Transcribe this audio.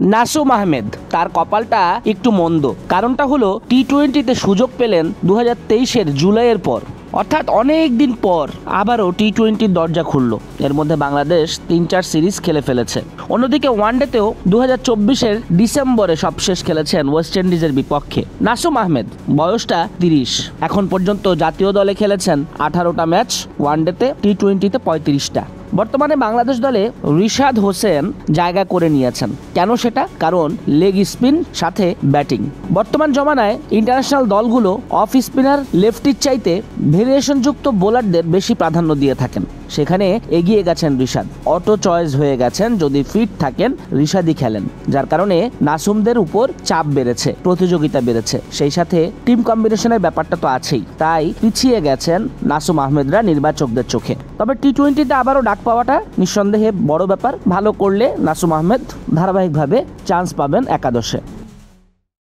নাসুম আহমেদ তার কপালটা একটু মন্দ। কারণটা হলো টি-20তে সুযোগ পেলেন 2023-এর জুলাইয়ের পর, অর্থাৎ অনেক দিন পর আবারও টি-20-র দরজা খুলল। এর মধ্যে বাংলাদেশ 3-4 সিরিজ খেলে ফেলেছে। অন্যদিকে ওয়ানডেতেও 2024-এর ডিসেম্বরে সবশেষ খেলেছেন ওয়েস্ট ইন্ডিজের বিপক্ষে। নাসুম আহমেদ বয়সটা 30, এখন পর্যন্ত জাতীয় দলে খেলেছেন 18টা ম্যাচ, ওয়ানডেতে, টি-20তে 35টা। বর্তমানে বাংলাদেশ দলে রিশাদ হোসেন জায়গা করে নিয়েছেন। কেন সেটা? কারণ লেগ স্পিন সাথে ব্যাটিং। বর্তমান জমানায় ইন্টারন্যাশনাল দলগুলো অফ স্পিনার লেফটির চাইতে ভেরিয়েশনযুক্ত বোলারদের বেশি প্রাধান্য দিয়ে থাকেন। সেখানে এগিয়ে গেছেন রিশাদ, অটো চয়েস হয়ে গেছেন। যদি ফিট থাকেন রিশাদই খেলেন, যার কারণে নাসুমদের উপর চাপ বেড়েছে, প্রতিযোগিতা বেড়েছে। সেই সাথে টিম কম্বিনেশনের ব্যাপারটা তো আছেই, তাই পিছিয়ে গেছেন নাসুম আহমেদরা নির্বাচকদের চোখে। তবে টি-20তে আবারও ডাক পাওয়াটা নিঃসন্দেহে বড় ব্যাপার। ভালো করলে নাসুম আহমেদ ধারাবাহিকভাবে চান্স পাবেন একাদশে।